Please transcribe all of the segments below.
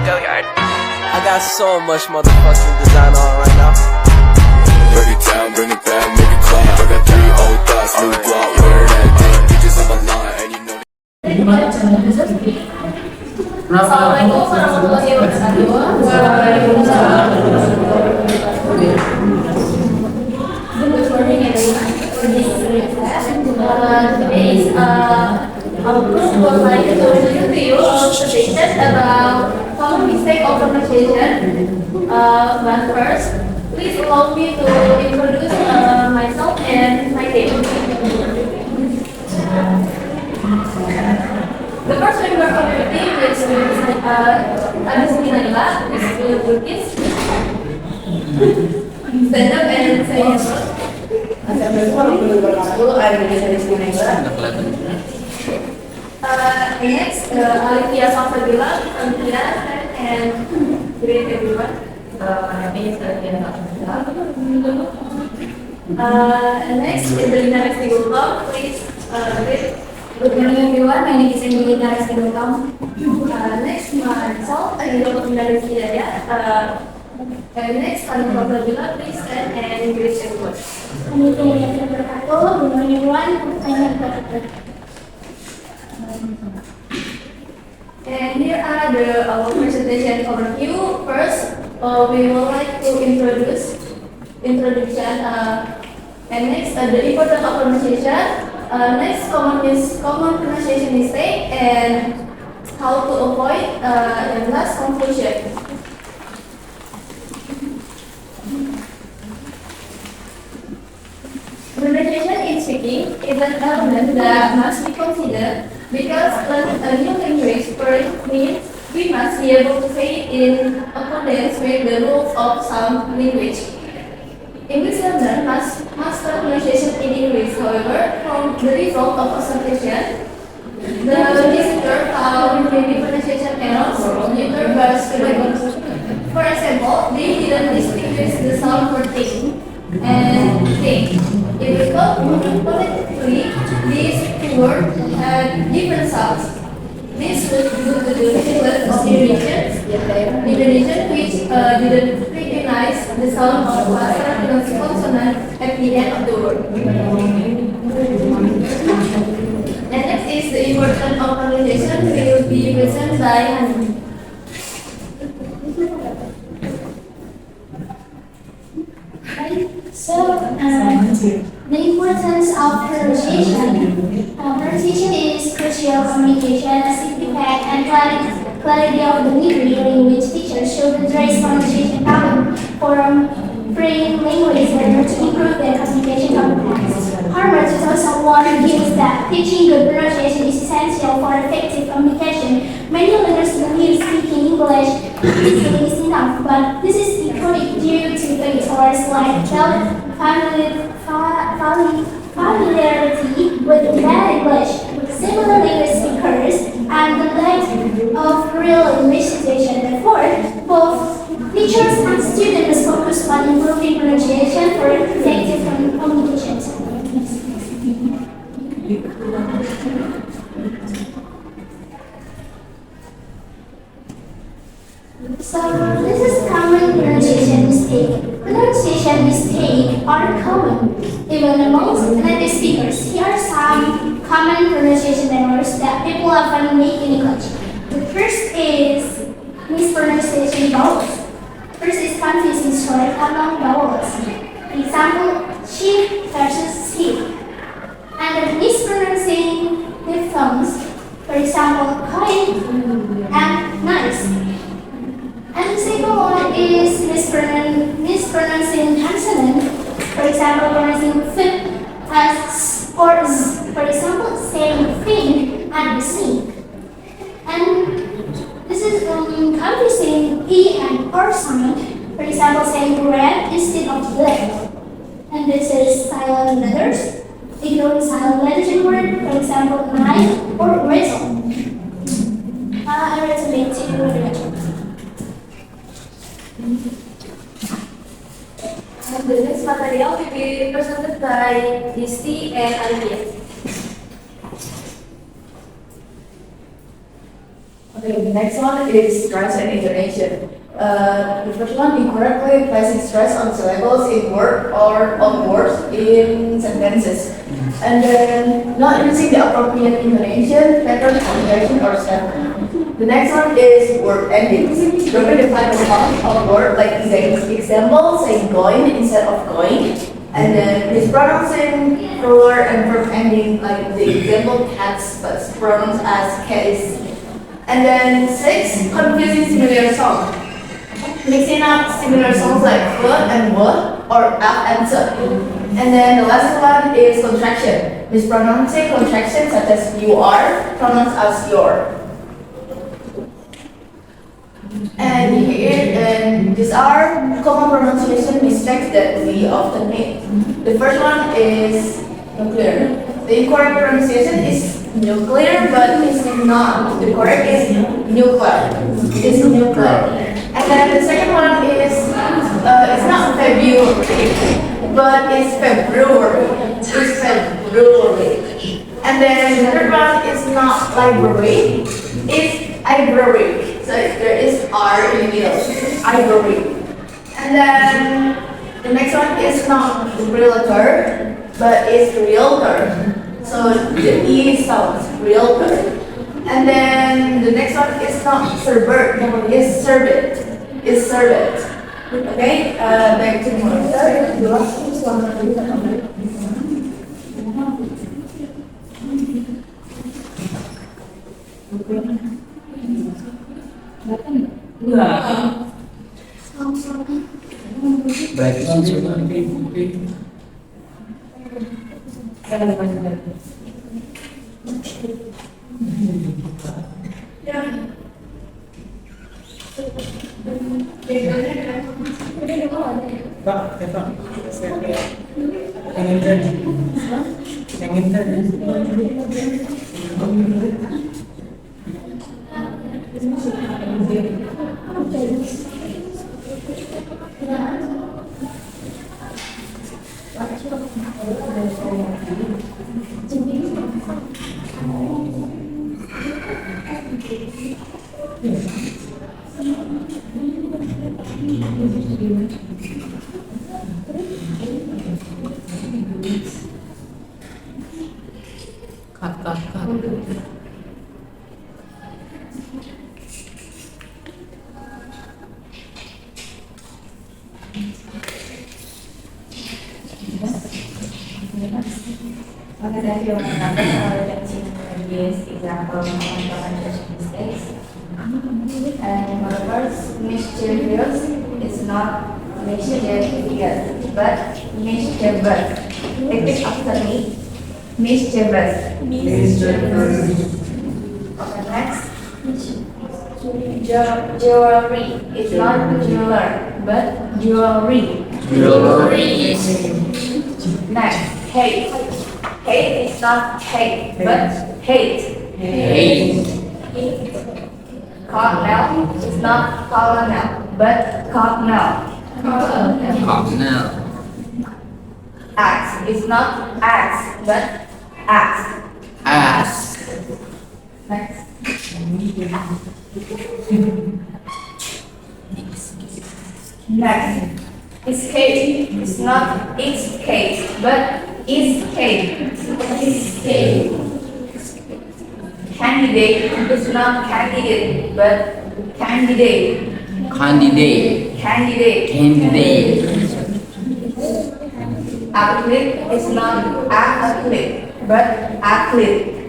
I got so much motherfucking design on right now. Break it down, bring it back, make it clap. I got 3 old thoughts, new guap, wear that thing. Bitches on my line, and you know Assalamualaikum warahmatullahi wabarakatuh. Waalaikumsalam. Good morning everyone. For this class, today is our group would like to introduce to you a presentation about common mistake of pronunciation. But first, please allow me to introduce myself and my team. The first member of the team is Adisti Naila, is Bilqis. Stand up and say hello. Next, Alivia Salsabila, Annida, and greet everyone. My name is Alivia Salsabila. Next, Angelina, Resti, Gultom. Please greet. Good morning everyone, my name is Angelina, Resti, Gultom. Next, myself, Resti, Hidayat. Next, Hanum Salsabila, please stand and greet everyone. Good morning everyone. And here are our presentation overview. First, we would like to introduction, and next the importance of pronunciation. Next, common pronunciation mistake and how to avoid. And last, conclusion. Pronunciation in speaking is an element that must be considered because learning a new language first means we must be able to say it in accordance with the rules of some language. English learner must master pronunciation in English. However, from the result of observation, the visitor found many pronunciation errors due by students. For example, they didn't distinguish the sound for thing and thing. If we talk phonetically, these two words had different sounds. This was due to the sequence of Indonesian which didn't recognize the sound of Bahasa consonant at the end of the word. And next is the importance of pronunciation will be presented by Hanum. So, the importance of pronunciation. Pronunciation is crucial communication, significant, and clarity of delivery language teachers should address pronunciation problem for brain language learners to improve their communication competence. Harvard 2001 gives that teaching good pronunciation is essential for effective communication. Many learners believe speaking English easily is enough, but this is equally due to factors like familiarity with bad English, similar language speakers, and the lack of real English situation. Therefore, both teachers and students must focus on improving pronunciation for effective communication. So, this is common pronunciation mistake. Pronunciation mistakes are common, even amongst native speakers. Here are some common pronunciation errors that people often make in English. The first is mispronunciation vowels. First is confusing short among vowels. Example, sheep versus sheep. And mispronouncing diphthongs. For example, coin and nice. And the second one is mispronouncing consonant. For example, pronouncing f as s or z. For example, saying think and sing. And this is confusing e and r sound. For example, saying red instead of black. And this is silent letters. Ignoring silent letters in word. For example, knife or whistle. I recommend to you very much. The next material will be presented by Resti and Alivia. Okay, the next one is stress and intonation. The first one, incorrectly placing stress on syllables in word or on words in sentences. And then not using the appropriate intonation, pattern, punctuation, or step. The next one is word endings. Dropping the final sound of word like example, saying going instead of going. And then mispronouncing plural and verb ending like the example cats but it's pronounced as cats. And then 6, confusing similar songs. Mixing up similar songs like "f" and "w" or "up" and "s". And then the last one is contraction. Mispronouncing contractions such as "you are" pronounced as "your". And these are common pronunciation mistakes that we often make. The first one is nuclear. The incorrect pronunciation is nuclear, but it's not. The correct is nuclear. It's nuclear. And then the second one is it's not February, but it's February. It's February. And then the third one is not library. It's library. So there is R in the middle. Library. And then the next one is not realtor, but it's realtor. So the E sounds realtor. And then the next one is not server, it's servant. It's servant. Okay, back to example of pronunciation mistakes. And for the first, mischievous is not mischievous, but mischievous. Repeat after me. Mischievous. Okay, next. Jewelry. It's not jeweler, but jewelry. Next. Hate. Hate is not hate, but hate. Colonel is not colonel, but colonel. Axe is not axe, but axe. Next. Next. Escape is not escape, but escape. Candidate is not candidate, but candidate. Athlete is not athlete, but athlete.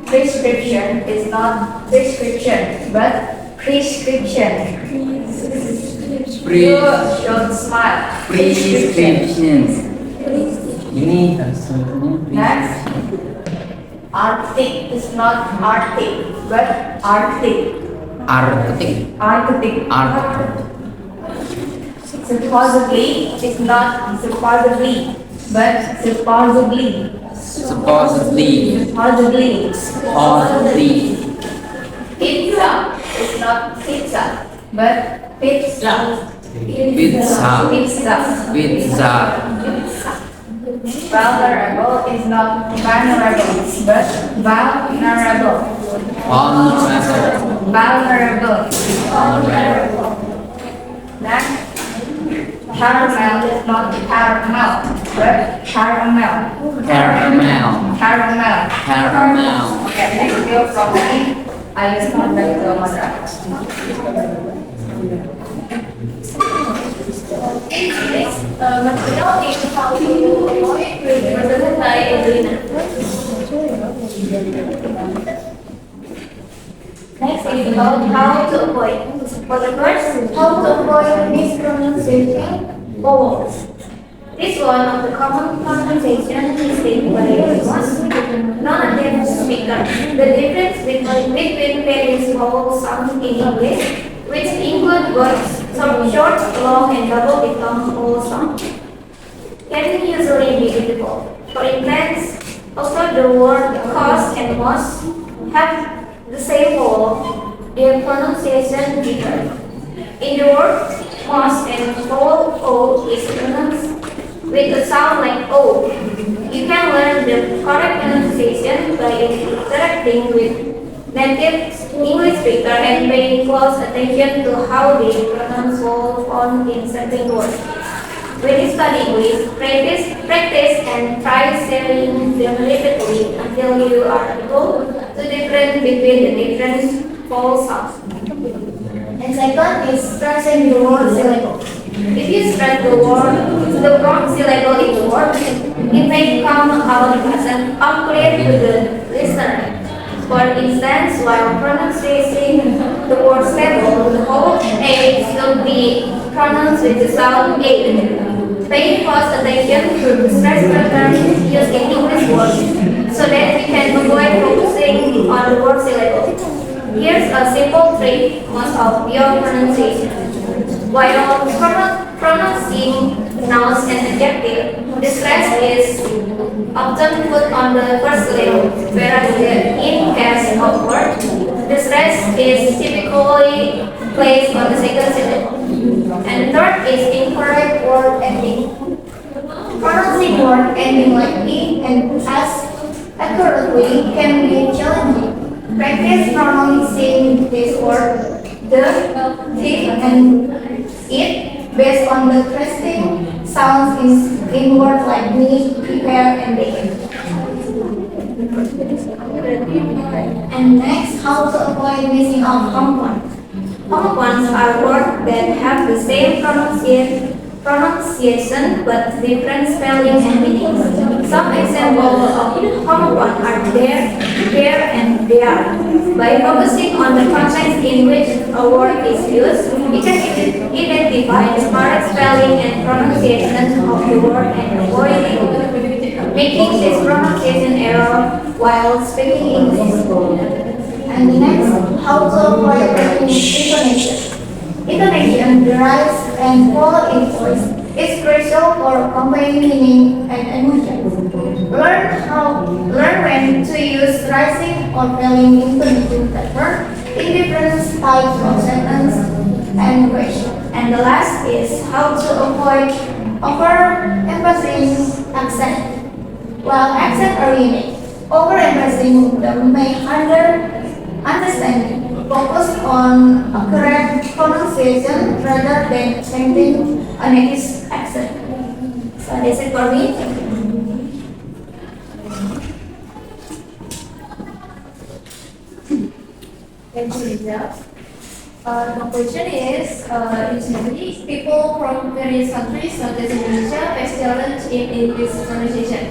Prescription is not prescription, but prescription. You should smile. Prescriptions. Next. Arctic is not Arctic, but Arctic. Supposedly is not supposedly, but supposedly. Pizza is not pizza, but pizza. Vulnerable is not vulnerable, but vulnerable. Vulnerable. Next, caramel is not caramel, but caramel. Caramel. Okay, next bill from me. I will come back to Mother. Material is how to avoid represented by Angelina. Next is about how to avoid. For the first, how to avoid mispronunciation vowels. This is one of the common pronunciation mistakes by most non-native speakers. The difference between various vowel sounds in English, which include words, some short, long, and double diphthong vowel sounds, can usually be difficult. For instance, also the word cause and most have the same vowel, their pronunciation differs. In the word most and vowel O is pronounced with a sound like O. You can learn the correct pronunciation by interacting with native English speaker and paying close attention to how they pronounce vowel form in certain words. When you study English, practice and try saying them repeatedly until you are able to differentiate between the different vowel sounds. And second is stressing the word syllable. If you stress the wrong syllable in the word, it may come out as an unclear to the listener. For instance, while pronouncing the word stable, the whole A should be pronounced with the sound A. Pay close attention to the stress patterns used in English words so that you can avoid focusing on the word syllable. Here's a simple trick most of your pronunciation. While pronouncing nouns and adjectives, the stress is often put on the first syllable, whereas in case of word, the stress is typically placed on the second syllable. And third is incorrect word ending. Pronouncing word ending like E and S accurately can be challenging. Practice pronouncing this word, the, and it, based on the resting sounds in words like me, prepare, and bake. And next, how to avoid missing out compounds. Compounds are words that have the same pronunciation but different spelling and meanings. Some examples of compounds are there, and there. By focusing on the context in which a word is used, you can identify the correct spelling and pronunciation of the word and avoiding making this pronunciation error while speaking English. And next, how to avoid intonation. Intonation derives and fall in voice. It's crucial for conveying meaning and emotion. Learn when to use rising or falling intonation pattern in different types of sentence and question. And the last is how to avoid overemphasizing accent. While accents are unique, overemphasizing them may hinder understanding. Focus on a correct pronunciation rather than changing a native accent. So that's it for me. Thank you, Lisa. The question is, usually people from various countries, such as Indonesia, face challenge in English pronunciation.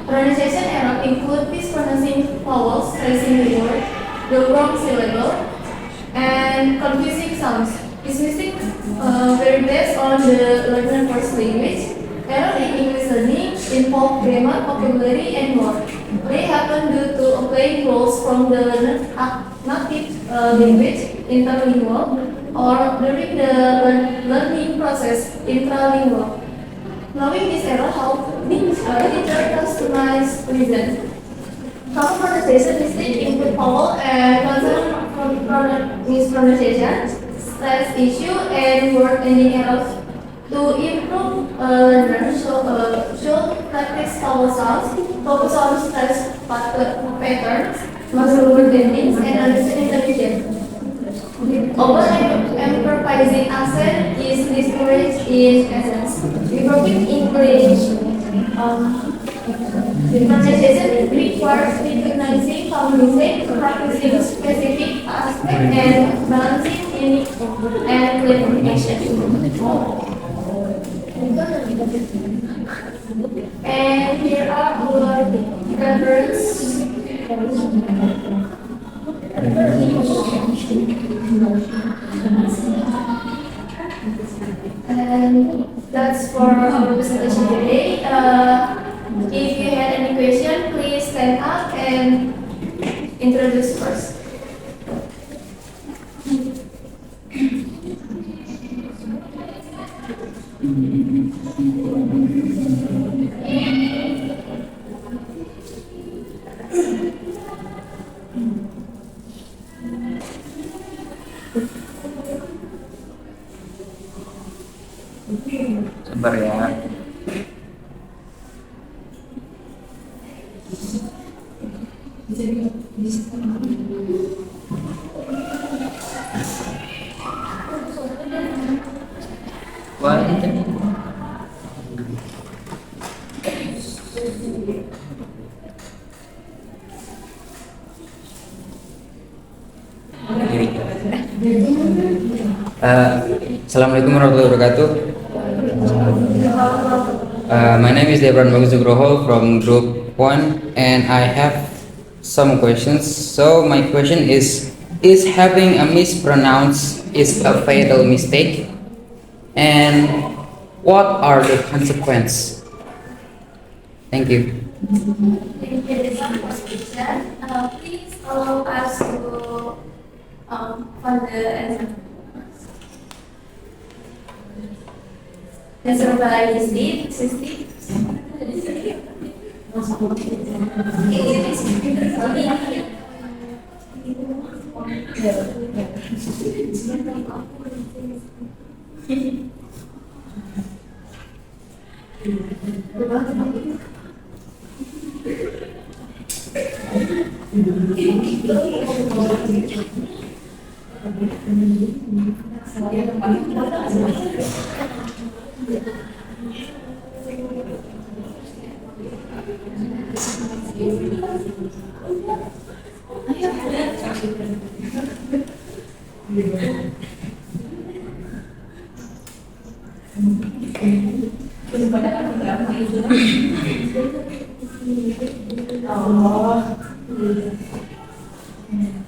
Pronunciation error include mispronouncing vowels, stressing the word, the wrong syllable, and confusing sounds. This mistake vary based on the learner first language. Error in English learning involve grammar, vocabulary, and more. They happen due to applying rules from the learner's native language, interlingual, or during the learning process, intralingual. Knowing this error helps teacher customize reason. Common pronunciation mistakes include vowel and consonant mispronunciation, stress issue, and word ending errors. To improve learners should practice vowel sounds test patterns, muscle movements, and understanding the region. Over-emphasizing accent is discouraged in essence. Improving English pronunciation requires recognizing phonetic, practicing specific aspects, and balancing meaning and clarification. And here are our reference. And that's for our presentation today. If you had any question, please stand up and introduce first. Sabar ya. Wah, Assalamualaikum warahmatullahi wabarakatuh. My name is Singaperbangsa Karawang from Group 1 and I have some questions. So my question is having a mispronounce is a fatal mistake? And what are the consequences? Thank you. Thank you for the question. Please allow us to find the answer. Answer by Rizky.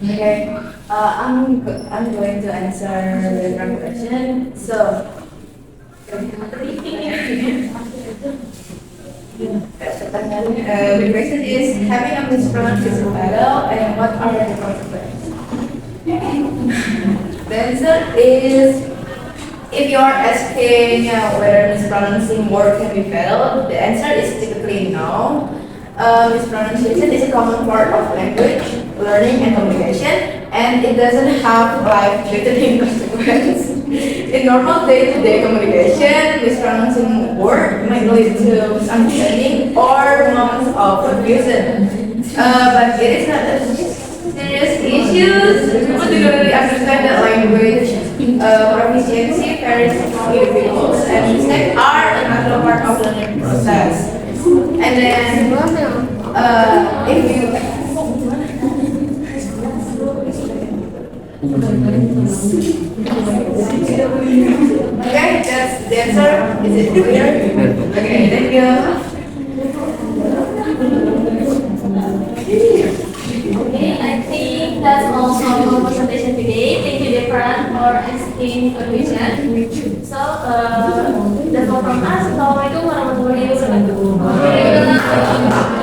Okay, I'm going to answer the wrong question. So, the question is having a mispronunciation is fatal, and what are the consequences? The answer is if you are asking whether mispronouncing word can be fatal, the answer is typically no. Mispronunciation is a common part of language learning and communication, and it doesn't have life-threatening consequences. In normal day-to-day communication, mispronouncing word might lead to misunderstanding or moments of confusion. But it is not a serious issue. People generally understand that language proficiency varies among individuals, and mistakes are a natural part of the learning process. And then, if you okay, that's the answer. Is it clear? Okay, thank you. Okay, I think that's all from our presentation today. Thank you, Devran, for asking a question. So, that's all from us. Assalamualaikum warahmatullahi wabarakatuh.